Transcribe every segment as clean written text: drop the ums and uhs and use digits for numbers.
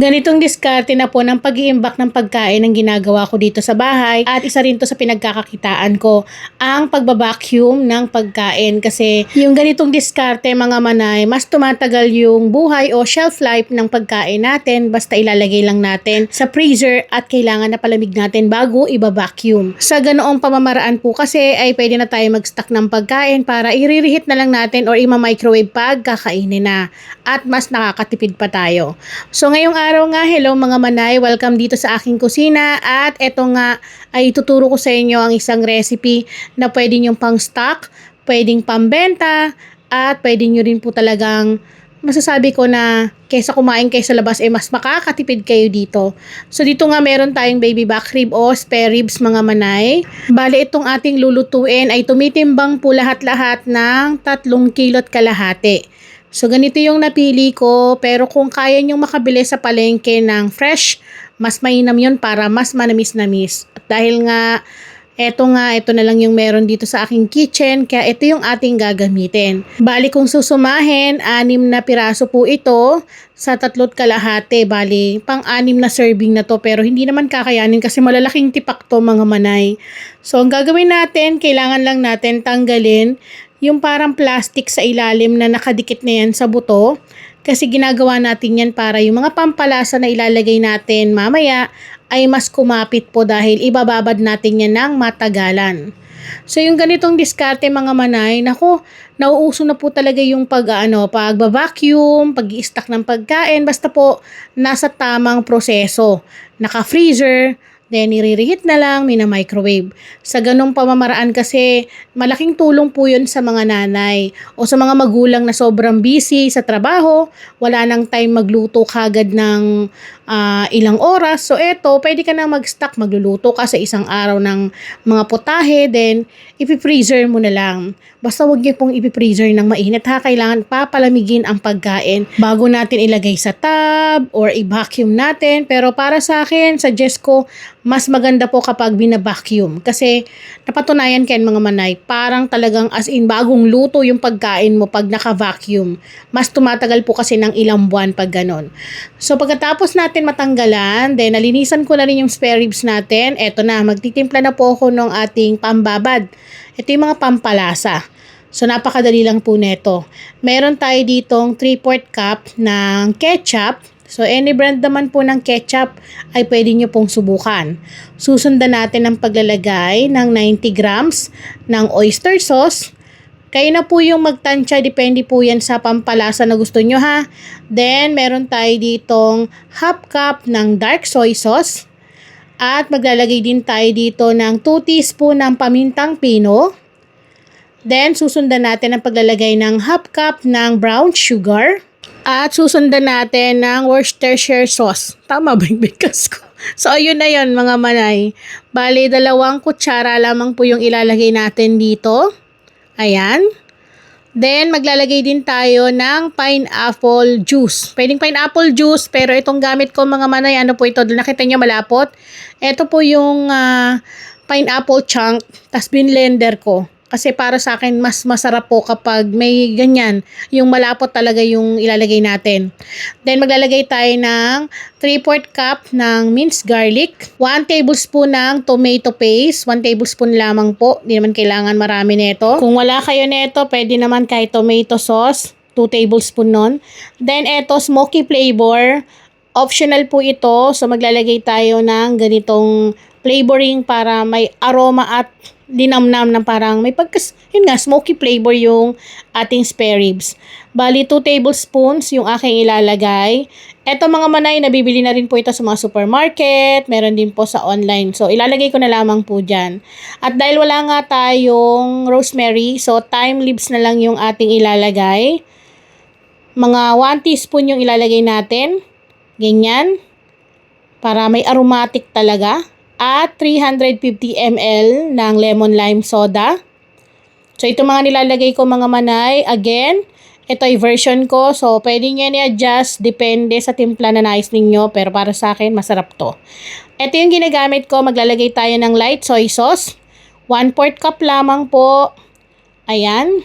Ganitong diskarte na po ng pag-iimbak ng pagkain ang ginagawa ko dito sa bahay at isa rin to sa pinagkakakitaan ko, ang pagbabacuum ng pagkain kasi yung ganitong diskarte mga manay, mas tumatagal yung buhay o shelf life ng pagkain natin basta ilalagay lang natin sa freezer at kailangan na palamig natin bago ibabacuum. Sa ganoong pamamaraan po kasi ay pwede na tayo mag-stock ng pagkain para i-reheat na lang natin or ima-microwave pag kakainin na at mas nakakatipid pa tayo. So ngayong araw nga, hello mga manay, welcome dito sa aking kusina at eto nga ay ituturo ko sa inyo ang isang recipe na pwede nyong pang stock, pwedeng pambenta at pwede nyo rin po talagang masasabi ko na kaysa kumain kayo sa labas mas makakatipid kayo dito. So dito nga meron tayong baby back rib o spare ribs mga manay. Bale itong ating lulutuin ay tumitimbang po lahat-lahat ng 3 kilot kalahati. So ganito yung napili ko, pero kung kaya nyong makabili sa palengke ng fresh, mas mainam yun para mas manamis-namis. At dahil nga, ito na lang yung meron dito sa aking kitchen, kaya ito yung ating gagamitin. Bali kung susumahin, 6 na piraso po ito sa 3 kalahati. Bali, pang-6 na serving na to, pero hindi naman kakayanin kasi malalaking tipak to mga manay. So ang gagawin natin, kailangan lang natin tanggalin yung parang plastic sa ilalim na nakadikit na yan sa buto. Kasi ginagawa natin yan para yung mga pampalasa na ilalagay natin mamaya ay mas kumapit po dahil ibababad natin yan ng matagalan. So yung ganitong diskarte mga manay, naku, nauuso na po talaga yung pagba-vacuum, pag-i-stack ng pagkain, basta po nasa tamang proseso. Naka-freezer, then i-reheat na lang, mina-microwave. Sa ganong pamamaraan kasi, malaking tulong po yun sa mga nanay o sa mga magulang na sobrang busy sa trabaho, wala nang time magluto kagad ng ilang oras. So eto, pwede ka na mag-stock, magluluto ka sa isang araw ng mga putahe, then ipi-freezer mo na lang. Basta huwag niyo pong ipi-freezer ng mainit ha, kailangan papalamigin ang pagkain bago natin ilagay sa tub or i-vacuum natin. Pero para sa akin, suggest ko, mas maganda po kapag bina-vacuum. Kasi napatunayan kayo mga manay, parang talagang as in bagong luto yung pagkain mo pag naka-vacuum. Mas tumatagal po kasi ng ilang buwan pag ganon. So pagkatapos natin matanggalan, then nalinisan ko na rin yung spare ribs natin. Eto na, magtitimpla na po ako ng ating pambabad. Ito yung mga pampalasa. So napakadali lang po neto. Meron tayo ditong 3/4 cup ng ketchup. So any brand naman po ng ketchup ay pwede nyo pong subukan. Susundan natin ang paglalagay ng 90 grams ng oyster sauce. Kayo na po yung magtansya, depende po yan sa pampalasa na gusto nyo ha. Then meron tayo ditong half cup ng dark soy sauce. At maglalagay din tayo dito ng 2 teaspoon ng pamintang pino. Then susundan natin ang paglalagay ng half cup ng brown sugar. At susundan natin ng Worcestershire sauce. Tama ba yung bigkas ko? So, ayun na yun mga manay. Bali, 2 kutsara lamang po yung ilalagay natin dito. Ayan. Then, maglalagay din tayo ng pineapple juice. Pwedeng pineapple juice, pero itong gamit ko mga manay, ano po ito? Nakita nyo malapot? Ito po yung pineapple chunk, tas binlender ko. Kasi para sa akin, mas masarap po kapag may ganyan. Yung malapot talaga yung ilalagay natin. Then, maglalagay tayo ng 3/4 cup ng minced garlic. 1 tablespoon ng tomato paste. 1 tablespoon lamang po. Hindi naman kailangan marami nito. Kung wala kayo nito, pwede naman kahit tomato sauce. 2 tablespoon nun. Then, eto, smoky flavor. Optional po ito. So, maglalagay tayo ng ganitong flavoring para may aroma at dinamnam na parang may yun nga, smoky flavor yung ating spare ribs. Bali, 2 tablespoons yung aking ilalagay. Eto mga manay, nabibili na rin po ito sa mga supermarket. Meron din po sa online. So, ilalagay ko na lamang po dyan. At dahil wala nga tayong rosemary, so thyme leaves na lang yung ating ilalagay. Mga 1 teaspoon yung ilalagay natin. Ganyan. Para may aromatic talaga. At 350 ml ng lemon lime soda. So, ito mga nilalagay ko mga manay. Again, ito ay version ko. So, pwede nyo i-adjust. Depende sa timpla na nais ninyo. Pero para sa akin, masarap to. Ito yung ginagamit ko. Maglalagay tayo ng light soy sauce. 1/4 cup lamang po. Ayan.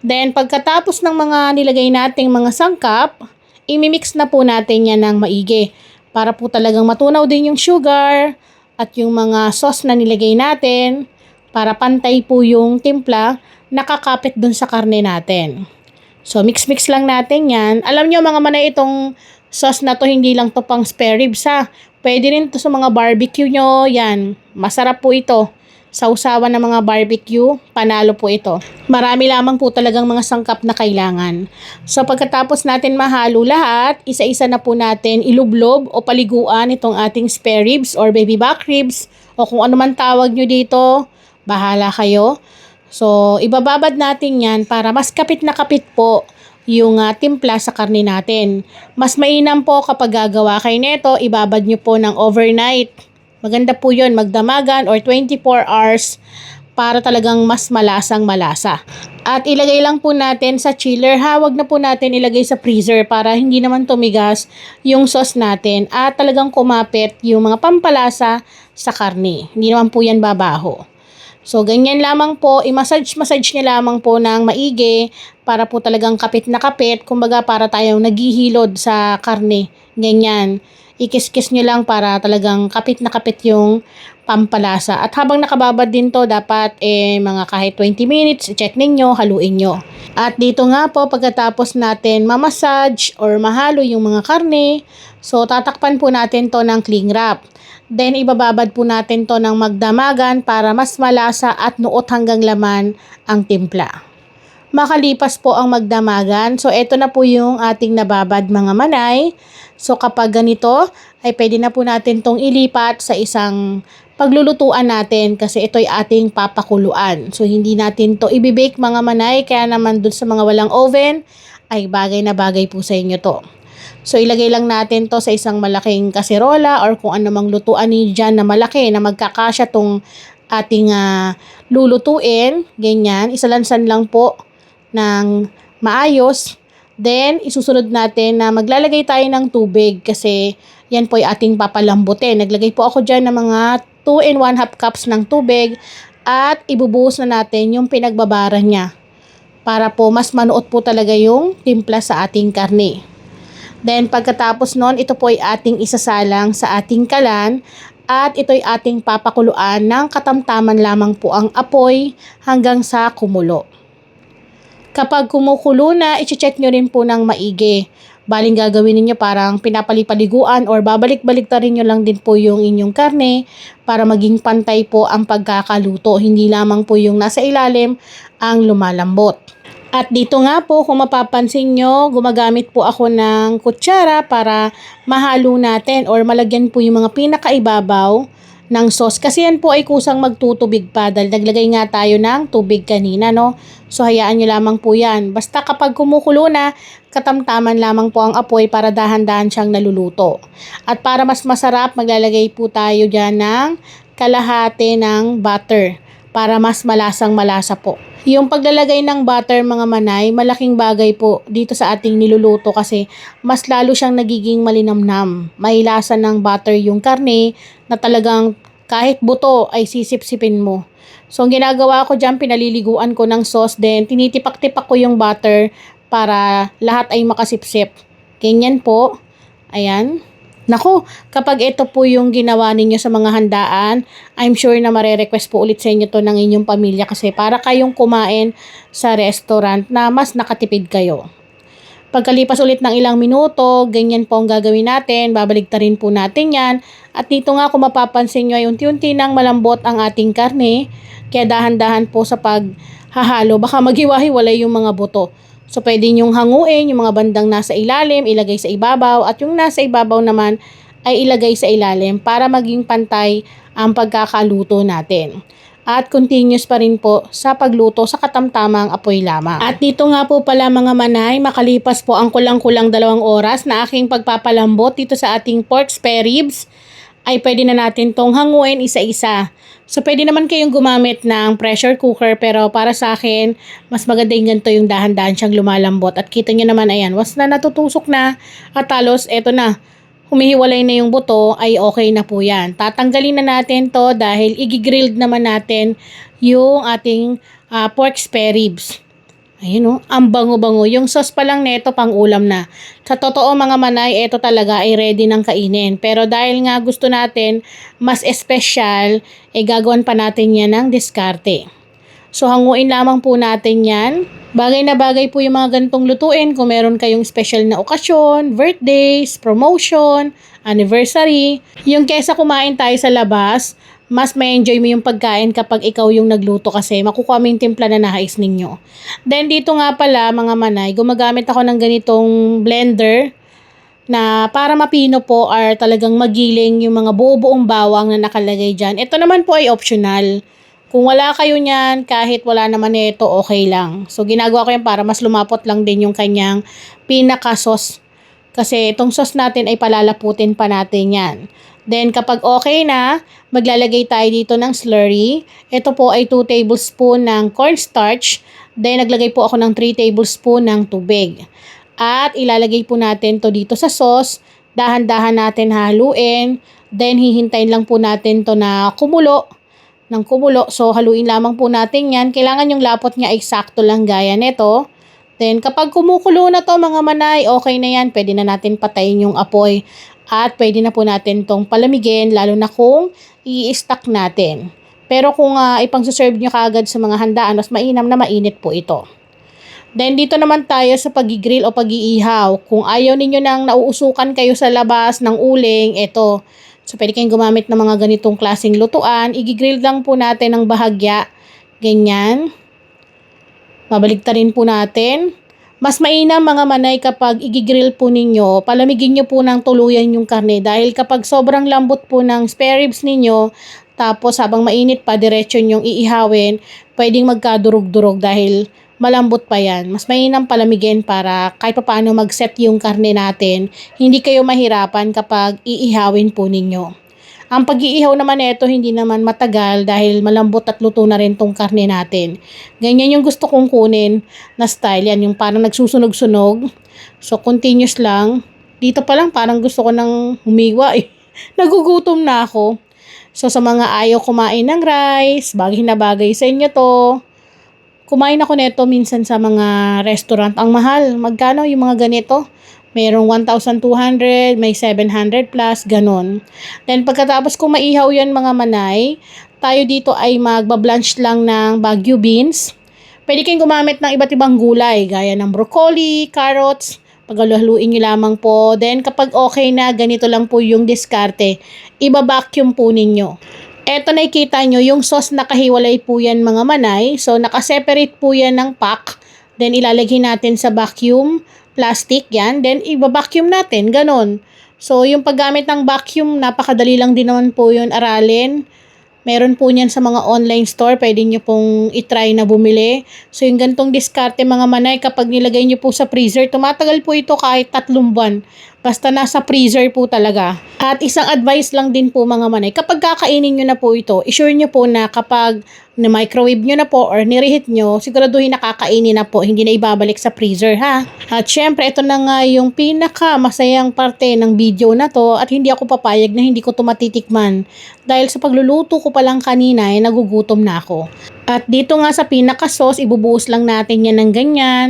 Then, pagkatapos ng mga nilagay nating mga sangkap, imimix na po natin yan ng maigi para po talagang matunaw din yung sugar at yung mga sauce na nilagay natin para pantay po yung timpla nakakapit dun sa karne natin. So, mix-mix lang natin yan. Alam nyo mga manay, itong sauce na to hindi lang to pang spare ribs ha. Pwede rin to sa mga barbecue nyo. Yan, masarap po ito. Sa usawan ng mga barbecue, panalo po ito. Marami lamang po talagang mga sangkap na kailangan. So pagkatapos natin mahalo lahat, isa-isa na po natin ilublob o paliguan itong ating spare ribs or baby back ribs o kung ano man tawag nyo dito, bahala kayo. So ibababad natin yan para mas kapit na kapit po yung timpla sa karne natin. Mas mainam po kapag gagawa kayo nito, ibabad nyo po ng overnight. Maganda po yun, magdamagan or 24 hours para talagang mas malasang malasa. At ilagay lang po natin sa chiller ha, wag na po natin ilagay sa freezer para hindi naman tumigas yung sauce natin at talagang kumapit yung mga pampalasa sa karne. Hindi naman po yan babaho. So ganyan lamang po, i-massage niya lamang po ng maigi para po talagang kapit na kapit, kumbaga para tayong naghihilod sa karne. Ganyan. Ikis-kis nyo lang para talagang kapit na kapit yung pampalasa. At habang nakababad din to, dapat mga kahit 20 minutes, check ninyo, haluin nyo. At dito nga po, pagkatapos natin mamassage or mahalo yung mga karne, so tatakpan po natin to ng cling wrap. Then ibababad po natin to ng magdamagan para mas malasa at nuot hanggang laman ang timpla. Makalipas po ang magdamagan. So, ito na po yung ating nababad mga manay. So, kapag ganito, ay pwede na po natin tong ilipat sa isang paglulutuan natin kasi ito'y ating papakuluan. So, hindi natin to ibibake mga manay. Kaya naman dun sa mga walang oven, ay bagay na bagay po sa inyo to. So, ilagay lang natin to sa isang malaking kaserola or kung ano mang lutuan niyo dyan na malaki na magkakasya tong ating lulutuin. Ganyan, isalansan lang po ng maayos. Then, isusunod natin na maglalagay tayo ng tubig kasi yan po ay ating papalambutin. Naglagay po ako dyan ng mga 2 and 1/2 cups ng tubig at ibubuhos na natin yung pinagbabara niya para po mas manuot po talaga yung timpla sa ating karne. Then, pagkatapos nun, ito po ay ating isasalang sa ating kalan at ito ay ating papakuluan ng katamtaman lamang po ang apoy hanggang sa kumulo. Kapag kumukulo na, i-check nyo rin po ng maigi. Baling gagawin niyo parang pinapalipaliguan or babalik-balik ta rin nyo lang din po yung inyong karne para maging pantay po ang pagkakaluto. Hindi lamang po yung nasa ilalim ang lumalambot. At dito nga po, kung mapapansin nyo, gumagamit po ako ng kutsara para mahalo natin or malagyan po yung mga pinakaibabaw ng sauce. Kasi yan po ay kusang magtutubig pa dahil naglagay nga tayo ng tubig kanina, no? So, hayaan nyo lamang po yan. Basta kapag kumukulo na, katamtaman lamang po ang apoy para dahan-dahan siyang naluluto. At para mas masarap, maglalagay po tayo dyan ng kalahati ng butter para mas malasang malasa po. Yung paglalagay ng butter mga manay, malaking bagay po dito sa ating niluluto kasi mas lalo siyang nagiging malinamnam. May lasa ng butter yung karne na talagang kahit buto ay sisip-sipin mo. So, ang ginagawa ko dyan, pinaliliguan ko ng sauce din. Tinitipak-tipak ko yung butter para lahat ay makasipsip. Ganyan po. Ayan. Naku, kapag ito po yung ginawa ninyo sa mga handaan, I'm sure na mare-request po ulit sa inyo to ng inyong pamilya kasi para kayong kumain sa restaurant na mas nakatipid kayo. Pagkalipas ulit ng ilang minuto, ganyan po ang gagawin natin. Babalik rin po natin yan. At dito nga kung mapapansin nyo ay unti-unti nang malambot ang ating karne. Kaya dahan-dahan po sa paghahalo. Baka maghiwa-hiwalay yung mga buto. So pwede nyong hanguin yung mga bandang nasa ilalim, ilagay sa ibabaw. At yung nasa ibabaw naman ay ilagay sa ilalim para maging pantay ang pagkakaluto natin. At continuous pa rin po sa pagluto sa katamtamang apoy lamang. At dito nga po pala mga manay, makalipas po ang kulang-kulang 2 oras na aking pagpapalambot dito sa ating pork spare ribs, ay pwede na natin tong hanguin isa-isa. So pwede naman kayong gumamit ng pressure cooker pero para sa akin, mas maganda yung ganito yung dahan-dahan siyang lumalambot. At kita nyo naman ayan, was na natutusok na at halos eto na. Humihiwalay na yung buto, ay okay na po yan. Tatanggalin na natin to dahil i-grilled naman natin yung ating pork spare ribs. Ayun, oh, ang bango-bango. Yung sauce pa lang neto pang ulam na. Sa totoo mga manay, ito talaga ay ready ng kainin. Pero dahil nga gusto natin mas espesyal, gagawin pa natin yan ng diskarte. So hanguin lamang po natin yan. Bagay na bagay po yung mga ganitong lutuin kung meron kayong special na okasyon, birthdays, promotion, anniversary. Yung kesa kumain tayo sa labas, mas may enjoy mo yung pagkain kapag ikaw yung nagluto kasi makukuha mo yung timpla na nais ninyo. Then dito nga pala mga manay, gumagamit ako ng ganitong blender na para mapino po or talagang magiling yung mga buo-buong bawang na nakalagay dyan. Ito naman po ay optional. Kung wala kayo niyan, kahit wala naman ito, okay lang. So ginagawa ko yan para mas lumapot lang din yung kanyang pinaka-sauce. Kasi itong sauce natin ay palalaputin pa natin yan. Then kapag okay na, maglalagay tayo dito ng slurry. Ito po ay 2 tablespoon ng cornstarch. Then naglagay po ako ng 3 tablespoon ng tubig. At ilalagay po natin to dito sa sauce. Dahan-dahan natin haluin. Then hihintayin lang po natin to na kumulo ng kumulo. So haluin lamang po natin yan. Kailangan yung lapot niya ay sakto lang gaya nito. Then kapag kumukulo na to mga manay, okay na yan. Pwede na natin patayin yung apoy. At pwede na po natin tong palamigin, lalo na kung i-stack natin. Pero kung ipang-serve nyo kaagad sa mga handaan, mas mainam na mainit po ito. Then dito naman tayo sa pag-grill o pag-iihaw. Kung ayaw ninyo nang nauusukan kayo sa labas ng uling, ito. So pwede kayong gumamit ng mga ganitong klaseng lutuan. I-grill lang po natin ng bahagya. Ganyan. Babaligtarin po natin. Mas mainam mga manay kapag i-grill po ninyo, palamigin nyo po ng tuluyan yung karne. Dahil kapag sobrang lambot po ng spare ribs ninyo, tapos habang mainit pa, diretso nyong iihawin, pwedeng magkadurog-durog dahil malambot pa yan. Mas mainam palamigin para kahit pa paano mag-set yung karne natin, hindi kayo mahirapan kapag iihawin po ninyo. Ang pag-iihaw naman nito hindi naman matagal dahil malambot at luto na rin tong karne natin. Ganyan yung gusto kong kunin na style. Yan yung parang nagsusunog-sunog. So continuous lang. Dito pa lang parang gusto ko nang humiwa eh. Nagugutom na ako. So sa mga ayaw kumain ng rice, bagay na bagay sa inyo to. Kumain ako nito minsan sa mga restaurant. Ang mahal. Magkano yung mga ganito? Merong 1,200, may 700 plus, ganun. Then pagkatapos kung maihaw yan mga manay, tayo dito ay magbablanch lang ng Baguio beans. Pwede kayong gumamit ng iba't ibang gulay, gaya ng broccoli, carrots, paghaluin nyo lamang po. Then kapag okay na, ganito lang po yung diskarte. Iba-vacuum po ninyo. Eto nakikita nyo, yung sauce nakahiwalay po yan mga manay. So nakaseparate po yan ng pack. Then ilalagay natin sa vacuum plastic yan. Then i-vacuum natin, ganon. So yung paggamit ng vacuum, napakadali lang din naman po yun aralin. Meron po niyan sa mga online store, pwede nyo pong itry na bumili. So yung gantong diskarte mga manay, kapag nilagay nyo po sa freezer, tumatagal po ito kahit 3 buwan. Basta nasa freezer po talaga. At isang advice lang din po mga manay, kapag kakainin nyo na po ito, isure nyo po na kapag na-microwave nyo na po or nireheat nyo, siguraduhin nakakainin na po, hindi na ibabalik sa freezer ha. At syempre, ito na nga yung pinaka masayang parte ng video na to at hindi ako papayag na hindi ko ito matitikman. Dahil sa pagluluto ko pa lang kanina, nagugutom na ako. At dito nga sa pinaka sauce, ibubuhos lang natin yan ng ganyan.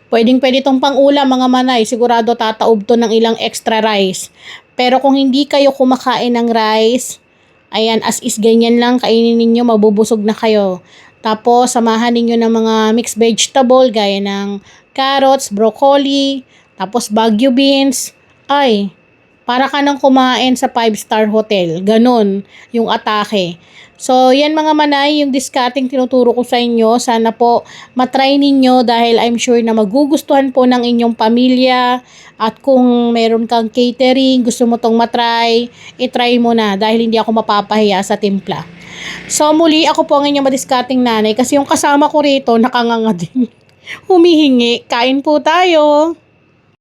Pwede itong pang-ulam mga manay, sigurado tataob to ng ilang extra rice. Pero kung hindi kayo kumakain ng rice, ayan, as is ganyan lang, kainin ninyo, mabubusog na kayo. Tapos, samahan ninyo ng mga mixed vegetable, gaya ng carrots, broccoli, tapos Baguio beans. Ay, para ka nang kumain sa 5-star hotel. Ganon yung atake. So, yan mga manay, yung discarding tinuturo ko sa inyo. Sana po matry ninyo dahil I'm sure na magugustuhan po ng inyong pamilya. At kung meron kang catering, gusto mo tong matry, itry mo na dahil hindi ako mapapahiya sa timpla. So, muli ako po ang inyong madiscarding nanay kasi yung kasama ko rito nakanganga din. Humihingi. Kain po tayo!